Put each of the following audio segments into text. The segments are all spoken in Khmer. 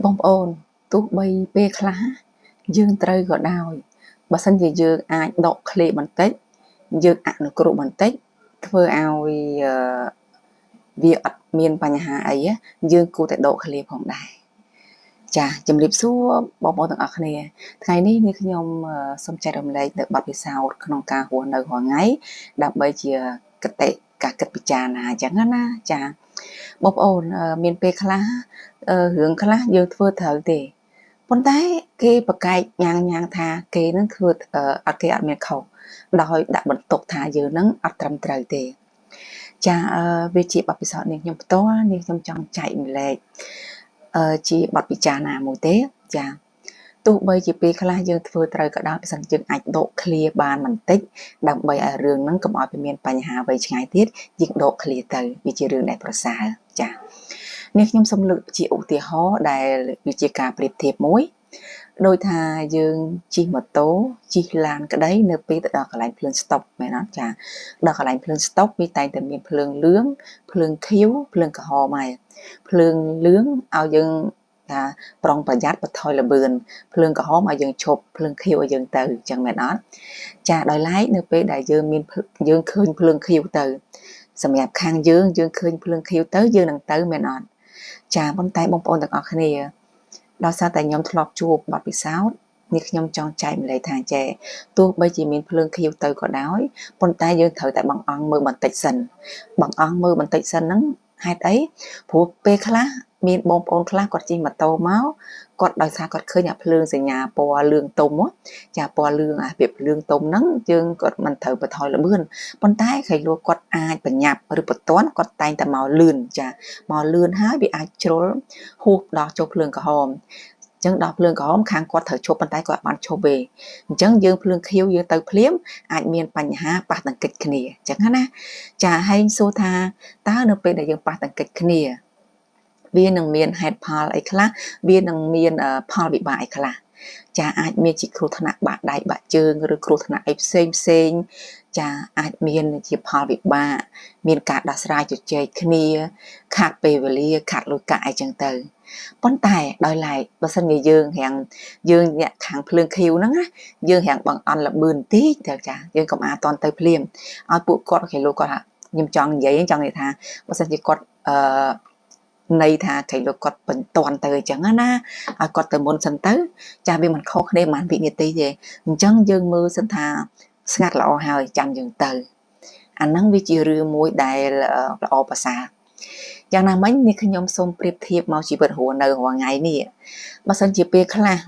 បងប្អូនទោះបីពេលខ្លះយើងត្រូវក៏ដោយបើសិនជាយើងអាចដកឃ្លេបន្តិចយើងអនុគ្រោះបន្តិចធ្វើឲ្យវាអត់មានបញ្ហាអីយើងគួរតែដកឃ្លេផងដែរចាជំរាបសួរបងប្អូនទាំងអស់គ្នាថ្ងៃនេះនាងខ្ញុំសូមចែករំលែកនៅបទពិសោធន៍ក្នុងការរស់នៅរាល់ថ្ងៃដើម្បីជាគតិការគិតពិចារណាអញ្ចឹងណាចាបងប្អូនមានពេលខ្លះរឿងខ្លះយើងធ្វើត្រូវទេប៉ុន្តែគេប្រកែកញ៉ាំងថាគេនឹងធ្វើគេអត់មានខុសដោយដាក់បន្ទុកថាយើងនឹងអត់ត្រឹមត្រូវទេចាវាជាបទពិសោធន៍នាងខ្ញុំផ្ទាល់នាងខ្ញុំចង់ចែកម្លែកជាបទពិចារណាមួយទេចាទោះបីជាពេលខ្លះយើងធ្វើត្រូវក៏ដោយបើសិនយើងអាចដកឃ្លាបានបន្តិចដើម្បីឲ្យរឿងហ្នឹងកុំឲ្យមានបញ្ហាវែងឆ្ងាយទៀតយើងដកឃ្លាទៅវាជារឿងដែលប្រសើរចានេះខ្ញុំសូមលើកជាឧទាហរណ៍ដែលវាជាការប្រៀបធៀបមួយដោយថាយើងជិះម៉ូតូជិះឡានក្តីនៅពេលទៅដល់កន្លែងភ្លើងស្តុបមែនអត់ចាដល់កន្លែងភ្លើងស្តុបវាតែងតែមានភ្លើងលឿងភ្លើងខៀវភ្លើងក្រហមហើយភ្លើងលឿងឲ្យយើងថាប្រុងប្រយ័ត្នបន្ថយល្បឿនភ្លើងក្រហមឲ្យយើងឈប់ភ្លើងខៀវឲ្យយើងទៅអញ្ចឹងមែនអត់ចាដោយឡែកនៅពេលដែលយើងឃើញភ្លើងខៀវទៅសម្រាប់ខាងយើងឃើញភ្លើងខៀវទៅយើងនឹងទៅមែនអត់ចាប៉ុន្តែបងប្អូនទាំងអស់គ្នាដោយសារតែខ្ញុំធ្លាប់ជួបបទពិសោធន៍នេះខ្ញុំចង់ចែកម្លែកថាចេះទោះបីជាមានភ្លើងខៀវទៅក៏ដោយប៉ុន្តែយើងត្រូវតែបង្អង់មើលបន្តិចសិនបង្អង់មើលបន្តិចសិនហ្នឹងហេតុអីព្រោះពេលខ្លះមានបងប្អូនខ្លះគាត់ជិះម៉ូតូមកគាត់ដោយសារគាត់ឃើញអាភ្លើងសញ្ញាពណ៌លឿងទុំចាពណ៌លឿងអាភាពលឿងទុំហ្នឹងយើងគាត់មិនត្រូវបន្ថយល្បឿនប៉ុន្តែខៃលួគាត់អាចបញ្ញាប់ឬបន្ទាន់គាត់តែងតែមកលឿនចាមកលឿនហើយវាអាចជ្រុលហួសដល់ចូលភ្លើងក្រហមអញ្ចឹងដល់ភ្លើងក្រហមខាងគាត់ត្រូវឈប់ប៉ុន្តែគាត់បានឈប់ទេអញ្ចឹងយើងភ្លើងខៀវយើងទៅភ្លាមអាចមានបញ្ហាប៉ះទង្គិចគ្នាអញ្ចឹងណាចាហើយសួរថាតើនៅពេលដែលយើងប៉ះទង្គិចគ្នាវានឹងមានហេតុផលអីខ្លះវានឹងមានផលវិបាកអីខ្លះចាអាចមានជាគ្រោះថ្នាក់បាក់ដៃបាក់ជើងឬគ្រោះថ្នាក់អីផ្សេងចាអាចមានជាផលវិបាកមានការដោះស្រាយជជែកគ្នាខាត់ពេលវេលាខាត់លុយកាក់អីចឹងទៅប៉ុន្តែដោយឡែកបើសិនជាយើងអ្នកខាងភ្លើងខៀវហ្នឹងណាយើងរាំងបង្អន់ល្បឿនតិចទៅចាយើងកុំអាតន់ទៅភ្លាមឲ្យពួកគាត់គេលោកគាត់ថាខ្ញុំចង់និយាយចង់និយាយថាបើសិនជាគាត់ន័យថាគេលោកគាត់បន្ទាន់ទៅអញ្ចឹងណាឲ្យគាត់ទៅមុនសិនទៅចាវាមិនខុសគ្នាប៉ុន្មានវិនាទីទេអញ្ចឹងយើងមើលសិនថាស្ងាត់ល្អហើយចាំយើងទៅអាហ្នឹងវាជារឿងមួយដែលល្អប្រសើរយ៉ាងណាមិញនេះខ្ញុំសូមប្រៀបធៀបមកជីវិតរស់នៅរាល់ថ្ងៃនេះបើសិនជាពេលខ្លះ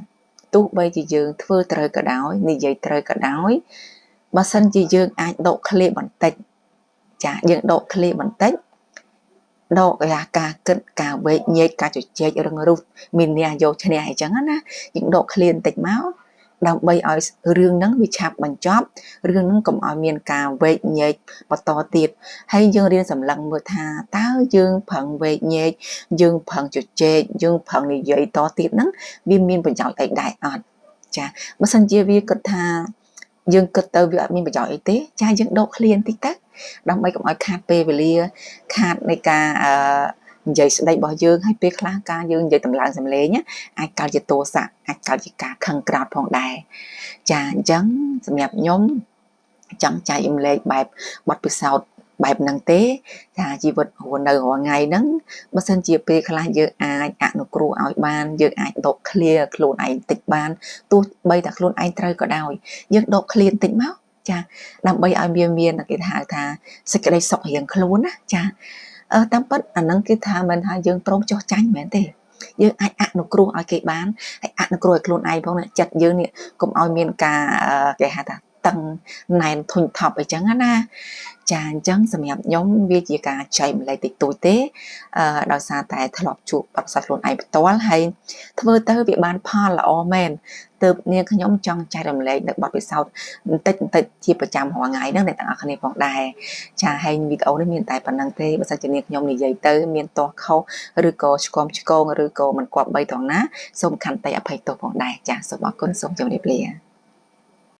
ទោះបីជាយើងធ្វើត្រូវក៏ដោយនិយាយត្រូវក៏ដោយបើសិនជាយើងអាចដកឃ្លាបន្តិចចាយើងដកឃ្លាបន្តិចដកការគិតការវែកញែកការជជែករឹងរូសមានអ្នកយកឈ្នះអីចឹងណាយើងដកឃ្លាបន្តិចមកដើម្បីឲ្យរឿងហ្នឹងវាឆាប់បញ្ចប់រឿងហ្នឹងកុំឲ្យមានការវែកញែកបន្តទៀតហើយយើងរៀនសម្លឹងមើលថាតើយើងប្រឹងវែកញែកយើងប្រឹងជជែកយើងប្រឹងនិយាយតទៀតហ្នឹងវាមានប្រយោជន៍អីដែរអត់ចាបើសិនជាវាគិតថាយើងគិតទៅវាអត់មានប្រយោជន៍អីទេចាយើងដកឃ្លាបន្តិចទៅដើម្បីកុំឲ្យខាតពេលវេលាខាតនៃការនិយាយស្ដីរបស់យើងហើយពេលខ្លះការយើងនិយាយតម្លើងសម្លេងអាចកើតជាទោសៈអាចកើតជាការខឹងក្រោធផងដែរចាអញ្ចឹងសម្រាប់ខ្ញុំចង់ចែករំលែកបែបបទពិសោធន៍បែបហ្នឹងទេថាជីវិតរស់នៅរាល់ថ្ងៃហ្នឹងបើសិនជាពេលខ្លះយើងអាចអនុគ្រោះឲ្យបានយើងអាចដកឃ្លាខ្លួនឯងតិចបានទោះបីតែខ្លួនឯងត្រូវក៏ដោយយើងដកឃ្លាតិចមកចាដើម្បីឲ្យវាមានគេហៅថាសេចក្តីសុខរៀងខ្លួនណាចាតាមពិតអាហ្នឹងគេថាមិនថាយើងព្រមចោះចាញ់មែនទេយើងអាចអនុគ្រោះឲ្យគេបានហើយអនុគ្រោះឲ្យខ្លួនឯងផងចិត្តយើងនេះកុំឲ្យមានការគេហៅថាតឹងណែនធុញថប់អីចឹងណាចាអញ្ចឹងសម្រាប់ខ្ញុំវាជាការចែកម្លែកតិចតួចទេដោយសារតែធ្លាប់ជួបបទពិសោធន៍ខ្លួនឯងផ្ទាល់ហើយធ្វើទៅវាបានផលល្អមែនទើបនាងខ្ញុំចង់ចែករំលែកនៅបទពិសោធន៍បន្តិចជាប្រចាំរាល់ថ្ងៃហ្នឹងអ្នកទាំងអស់គ្នាផងដែរចាហើយវីដេអូនេះមានតែប៉ុណ្្នឹងទេបើសិនជានាងខ្ញុំនិយាយទៅមានទាស់ខុសឬក៏ឆ្គមឆ្គងឬក៏មិនគប្បីត្រង់ណាសូមខន្តីអភ័យទោសផងដែរចាសូមអរគុណសូមជម្រាបលា